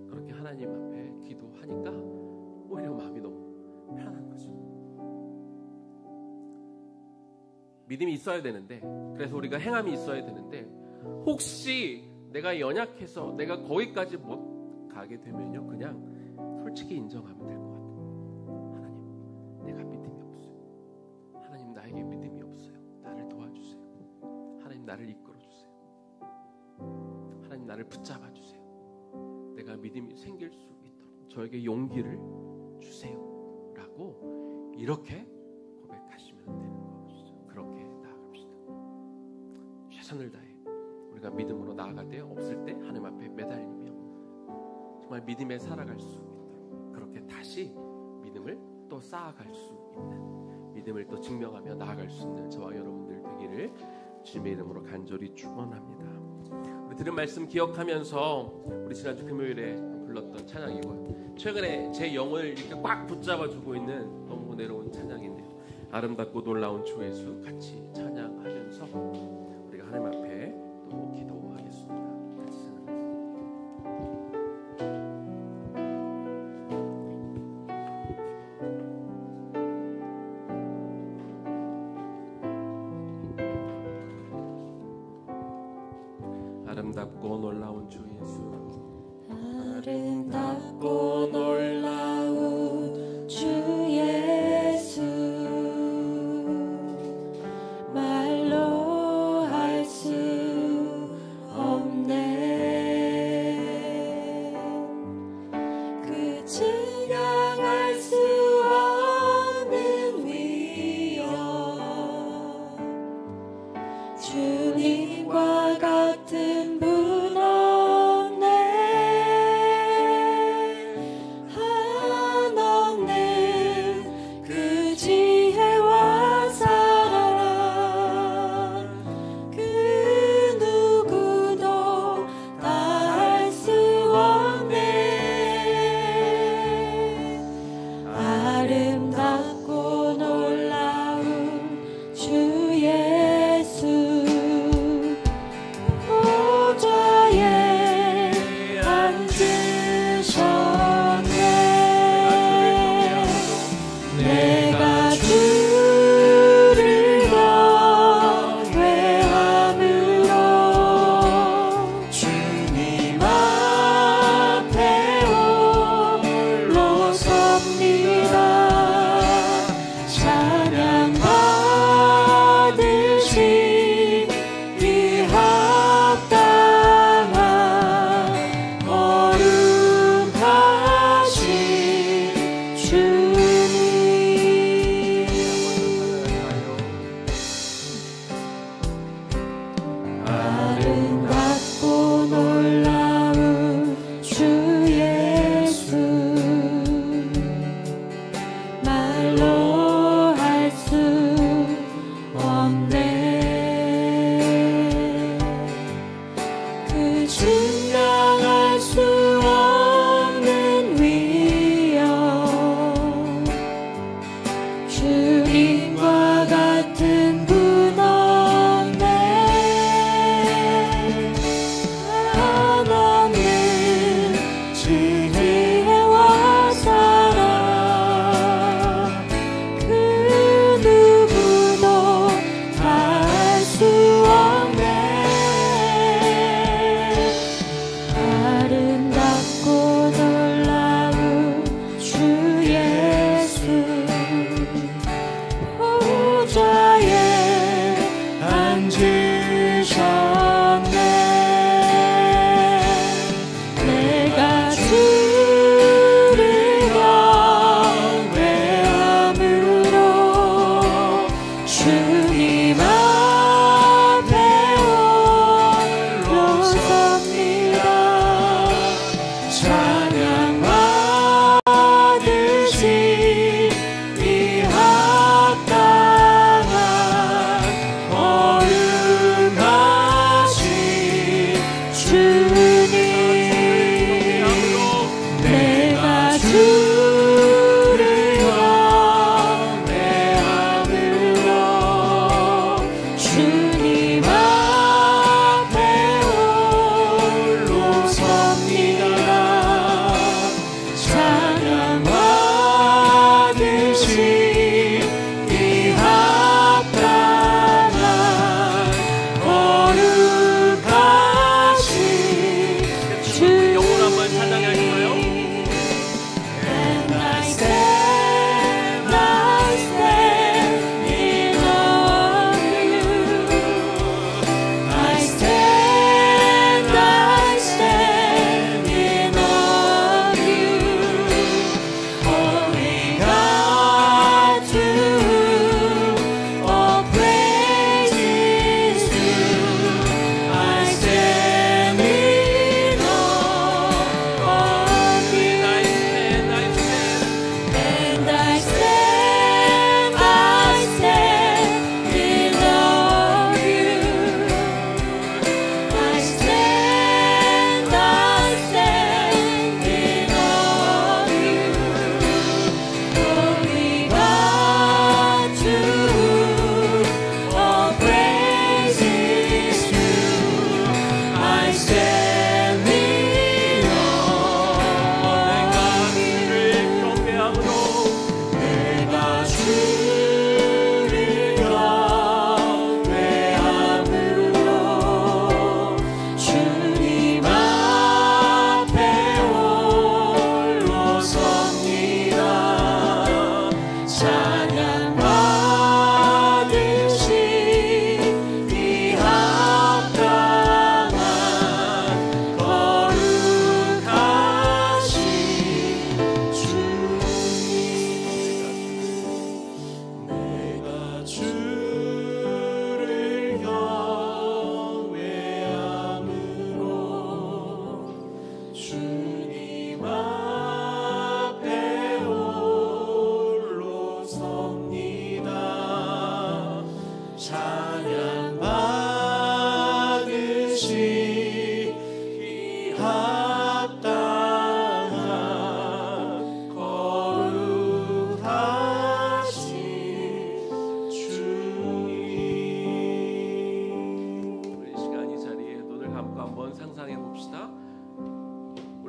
그렇게 하나님 앞에 기도하니까 오히려 마음이 너무 편안한 거죠. 믿음이 있어야 되는데, 그래서 우리가 행함이 있어야 되는데 혹시 내가 연약해서 내가 거기까지 못 가게 되면요 그냥 솔직히 인정하면 될 것 같아요. 하나님, 내가 믿음이 없어요. 하나님, 나에게 믿음이 없어요. 나를 도와주세요. 하나님, 나를 이끌어주세요. 하나님, 나를 붙잡아 주세요. 내가 믿음이 생길 수 있도록 저에게 용기를 주세요 라고 이렇게 고백하시면 되는 것이죠. 그렇게 나아갑시다. 최선을 다해 우리가 믿음으로 나아갈 때 없을 때 하나님 앞에 매달리며 정말 믿음에 살아갈 수 있도록 그렇게 다시 믿음을 또 쌓아갈 수 있는, 믿음을 또 증명하며 나아갈 수 있는 저와 여러분들 되기를 주님의 이름으로 간절히 축원합니다. 우리 들은 말씀 기억하면서 우리 지난주 금요일에 불렀던 찬양이고요. 최근에 제 영혼을 이렇게 꽉 붙잡아주고 있는 너무 은혜로운 찬양인데요. 아름답고 놀라운 주 예수 같이 찬양하면서 우리가 하나님 앞에 또 기도하겠습니다. 같이 아름답고 놀라운 주 예수, 아름답고 놀라운 주 예수, 말로 할 수 없네. 그 증량할 수 없는 위엄, 주님과 같은 분 없네.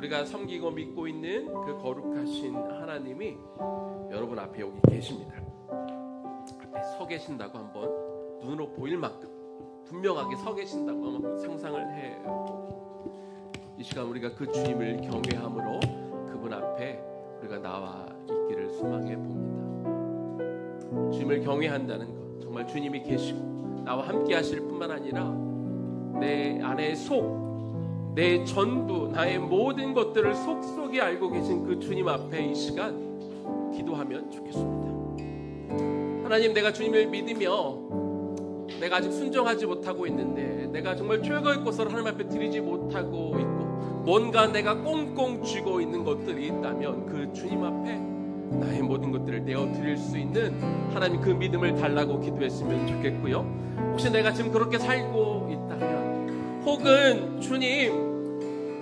우리가 섬기고 믿고 있는 그 거룩하신 하나님이 여러분 앞에 여기 계십니다. 앞에 서 계신다고 한번 눈으로 보일 만큼 분명하게 서 계신다고 한번 상상을 해요. 이 시간 우리가 그 주님을 경외함으로 그분 앞에 우리가 나와 있기를 소망해 봅니다. 주님을 경외한다는 것, 정말 주님이 계시고 나와 함께 하실 뿐만 아니라 내 안의 속, 내 전부, 나의 모든 것들을 속속이 알고 계신 그 주님 앞에 이 시간 기도하면 좋겠습니다. 하나님, 내가 주님을 믿으며 내가 아직 순종하지 못하고 있는데, 내가 정말 최고의 것을 하나님 앞에 드리지 못하고 있고, 뭔가 내가 꽁꽁 쥐고 있는 것들이 있다면 그 주님 앞에 나의 모든 것들을 내어드릴 수 있는 하나님 그 믿음을 달라고 기도했으면 좋겠고요. 혹시 내가 지금 그렇게 살고 있다면, 혹은 주님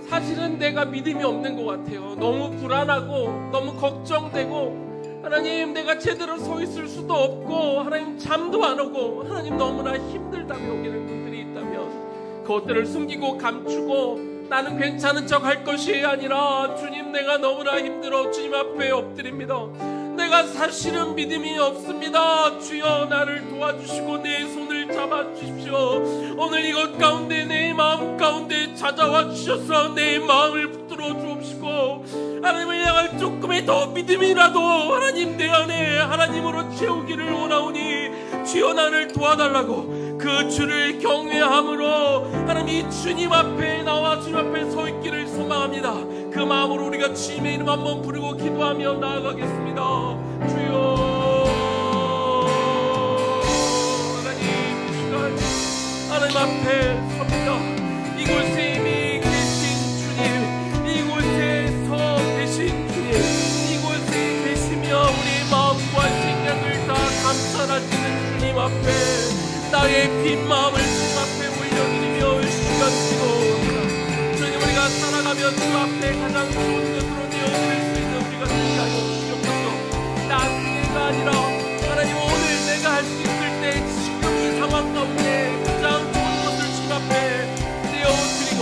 사실은 내가 믿음이 없는 것 같아요. 너무 불안하고 너무 걱정되고, 하나님 내가 제대로 서 있을 수도 없고, 하나님 잠도 안 오고, 하나님 너무나 힘들다고 여기는 분들이 있다면, 그것들을 숨기고 감추고 나는 괜찮은 척 할 것이 아니라, 주님 내가 너무나 힘들어 주님 앞에 엎드립니다. 내가 사실은 믿음이 없습니다. 주여 나를 도와주시고 내 손을 잡아주십시오. 오늘 이것 가운데 내 마음 가운데 찾아와 주셔서 내 마음을 붙들어 주옵시고, 하나님을 향할 조금의 더 믿음이라도 하나님 내 안에 하나님으로 채우기를 원하오니, 주여 나를 도와달라고 그 주를 경외함으로 하나님 주님 앞에 나와 주님 앞에 서 있기를 소망합니다. 그 마음으로 우리가 주님의 이름 한번 부르고 기도하며 나아가겠습니다. 주여, 하나님 이 시간 하나님 앞에 섭니다. 이곳에 이미 계신 주님, 이곳에서 계신 주님, 이곳에 계시며 우리 마음과 생각을 다 감찰하시는 주님 앞에 나의 빈 마음을 주님 앞에 올려드리며 시간 기도합니다. 주님, 우리가 살아가면 주 앞에 가장 좋은 것으로 내어드릴 수 있는 우리가 되게 하여 주시옵소서. 내가 아니라 하나님, 오늘 내가 할 수 있을 때 지금 이 상황 가운데 가장 좋은 것을 주님 앞에 내어드리고,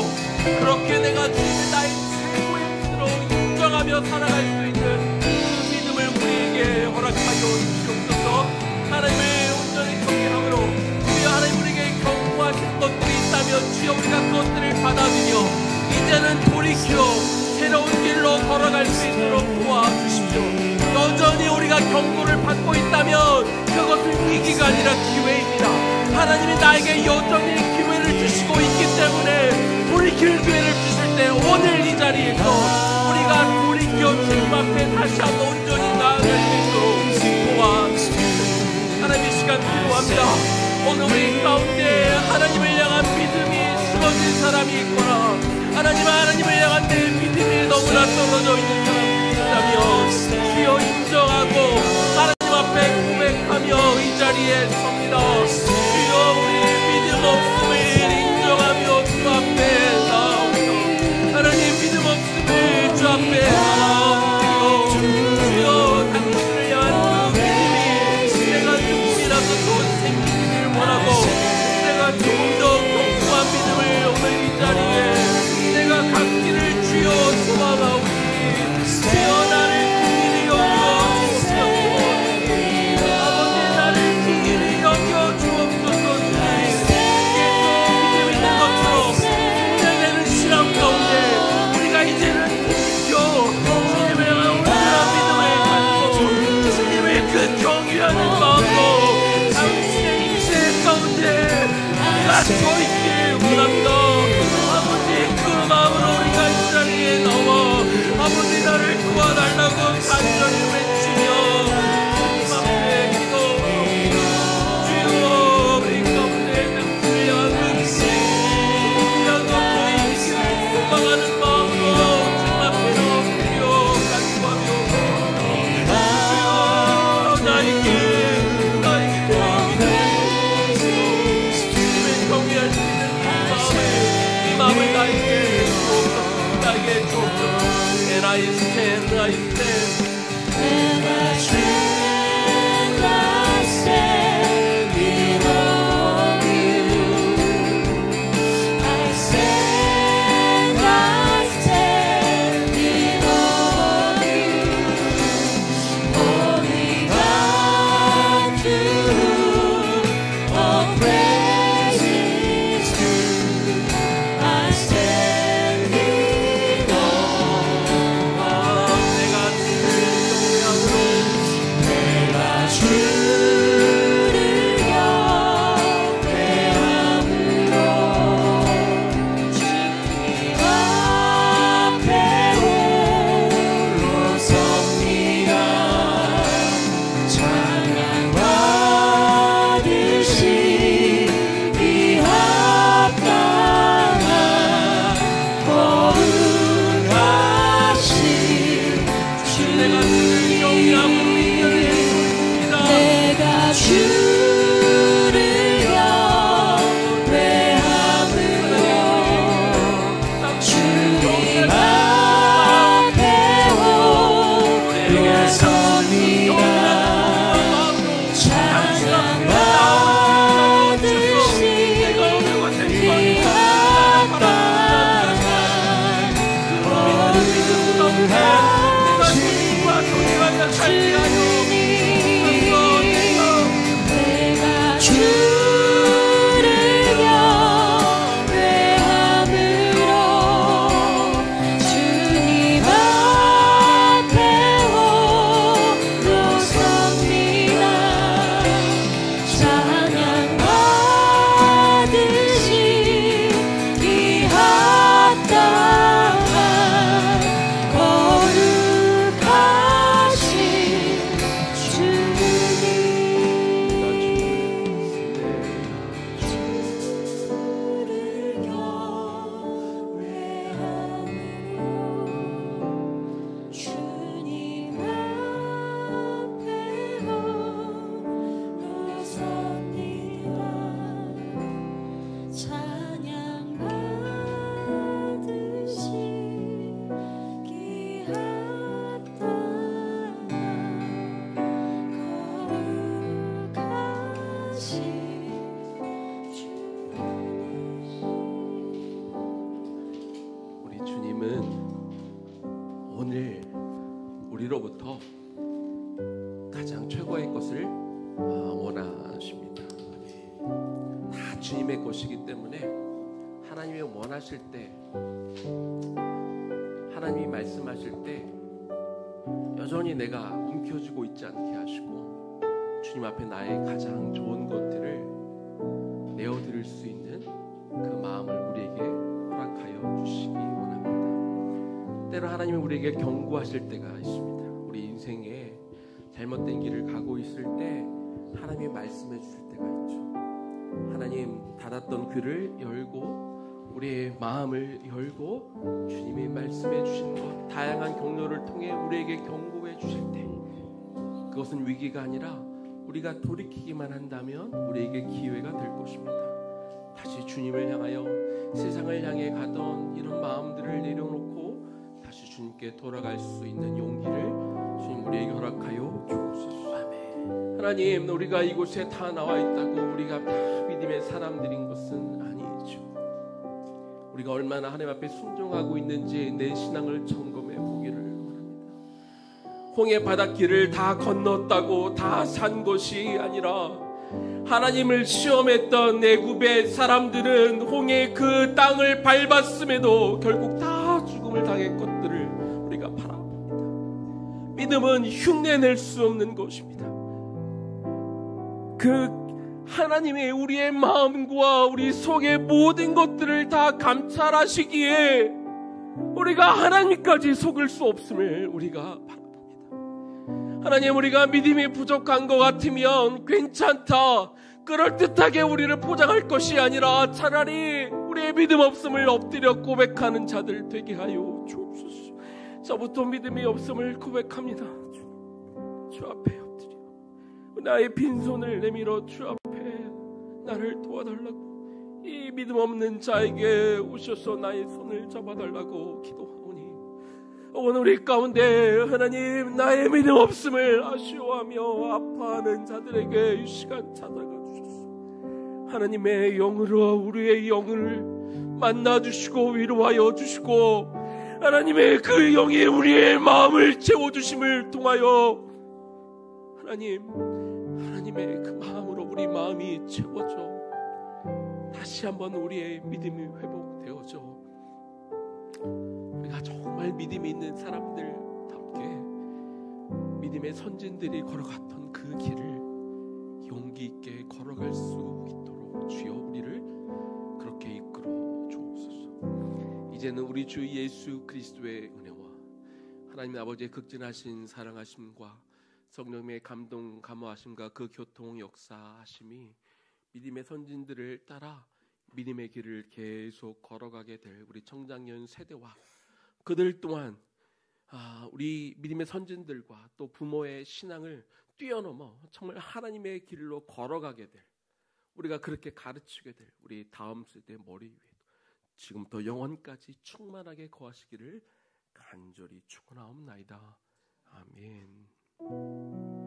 그렇게 내가 주님의 나의 최고의 뜻으로 인정하며 살아갈 수 있는 그 믿음을 우리에게 허락하여 주시옵소서. 하나님을 온전히 경외함으로 주여, 하나님 우리에게 경고하신 것들이 있다면 주여 우리가 그것들을 받아들여 이제는 돌이켜 새로운 길로 걸어갈 수 있도록 도와주십시오. 여전히 우리가 경고를 받고 있다면 그것은 위기가 아니라 기회입니다. 하나님이 나에게 여전히 기회를 주시고 있기 때문에 돌이킬 기회를 주실 때 오늘 이 자리에서 우리가 돌이켜 주님 앞에 다시 한번 온전히 나아갈 수 있도록 도와주십시오. 하나님 이 시간 기도합니다. 오늘 우리 가운데 하나님을 향한 믿음이 쓰러진 사람이 있거나, 하나님을 향한 내 믿음이 너무나 떨어져 있는 사람이 있다면 주여 인정하고 하나님 앞에 고백하며 이 자리에 섭니다. 주여, 우리의 믿음 없음을 인정하며 주 앞에 나옵니다. 하나님 믿음 없음을 주 앞에 나옵니다. 주여, 당신을 향한 그 믿음이 내가 조금이라도 더 생기기를 원하고, 내가 조금 더 견고한 믿음을 오늘 이 자리에 내가 갖기를 주여 소망하오니, 주여 나를 긍휼히 여겨 주옵소서. 아버지 나를 긍휼히 여겨 주옵소서. 주께서 믿음 있는 것처럼 힘내는 신앙 가운데 우리가 이제는 돌이켜 주님을 향한 온전한 믿음을 갖고 주님을 그 경외하는 마음으로 당신의 인생 가운데 우리가 서 있기를 원합니다. 그 마음으로 우리가 이 자리에 나와 아버지 나를 도와달라고 간절히 외치며 주님 앞에 기도합니다. 주여, 우리 가운데 당신을 향한 의심, 우리가 너의 길을 소망하는 마음으로 주님 앞에 나오며 간구하며, 주여 나에게 주님을 경외할 수 있는 이 마음을 나에게 주옵소서. And I stand, I stand. And I stand, I stand in awe of you. I stand 내가 주를 경외하고 믿는 예수입니다. 내가 주를 경외함으로 주님 앞에 올라섭니다. 찬양받으시 귀한 땅 우리 주님은 오늘 우리로부터 가장 최고의 것을 원하십니다. 다 주님의 것이기 때문에 하나님이 원하실 때, 하나님이 말씀하실 때 여전히 내가 움켜쥐고 있지 않게 하시고 주님 앞에 나의 가장 좋은 것들을 내어드릴 수 있는 그 마음을 우리에게 허락하여 주시기 원합니다. 때로 하나님이 우리에게 경고하실 때가 있습니다. 우리 인생에 잘못된 길을 가고 있을 때 하나님이 말씀해 주실 때가 있죠. 하나님 닫았던 귀를 열고 우리의 마음을 열고 주님이 말씀해 주신 것, 다양한 경로를 통해 우리에게 경고해 주실 때, 그것은 위기가 아니라 우리가 돌이키기만 한다면 우리에게 기회가 될 것입니다. 다시 주님을 향하여 세상을 향해 가던 이런 마음들을 내려놓고 다시 주님께 돌아갈 수 있는 용기를 주님 우리에게 허락하여 주옵소서. 아멘. 하나님, 우리가 이곳에 다 나와 있다고 우리가 다 믿음의 사람들인 것은 아니죠. 우리가 얼마나 하나님 앞에 순종하고 있는지 내 신앙을 점검해 보기를 원합니다. 홍해 바닷길을 다 건넜다고 다 산 것이 아니라 하나님을 시험했던 애굽의 사람들은 홍해 그 땅을 밟았음에도 결국 다 죽음을 당했것들을 우리가 바라봅니다. 믿음은 흉내낼 수 없는 것입니다. 그 하나님의 우리의 마음과 우리 속의 모든 것들을 다 감찰하시기에 우리가 하나님까지 속을 수 없음을 우리가 바라봅니다. 하나님, 우리가 믿음이 부족한 것 같으면 괜찮다, 그럴듯하게 우리를 포장할 것이 아니라 차라리 우리의 믿음 없음을 엎드려 고백하는 자들 되게 하여 주옵소서. 저부터 믿음이 없음을 고백합니다. 주 앞에 엎드려 나의 빈손을 내밀어 주 앞에 나를 도와달라고, 이 믿음 없는 자에게 오셔서 나의 손을 잡아달라고 기도하오니, 오늘 우리 가운데 하나님 나의 믿음 없음을 아쉬워하며 아파하는 자들에게 이 시간 찾아가 주셨소. 하나님의 영으로 우리의 영을 만나주시고 위로하여 주시고, 하나님의 그 영이 우리의 마음을 채워주심을 통하여 하나님의 그 마음으로 우리 마음이 채워져 다시 한번 우리의 믿음이 회복되어져 우리가 정말 믿음이 있는 사람들답게 믿음의 선진들이 걸어갔던 그 길을 용기 있게 걸어갈 수 있도록 주여 우리를 그렇게 이끌어 주옵소서. 이제는 우리 주 예수 그리스도의 은혜와 하나님 아버지의 극진하신 사랑하심과 성령님의 감동 감화하심과 그 교통 역사하심이 믿음의 선진들을 따라 믿음의 길을 계속 걸어가게 될 우리 청장년 세대와 그들 또한 우리 우리 믿음의 선진들과 또 부모의 신앙을 뛰어넘어 정말 하나님의 길로 걸어가게 될, 우리가 그렇게 가르치게 될 우리 다음 세대의 머리 위에 지금부터 영원까지 충만하게 거하시기를 간절히 축원하옵나이다. 아멘.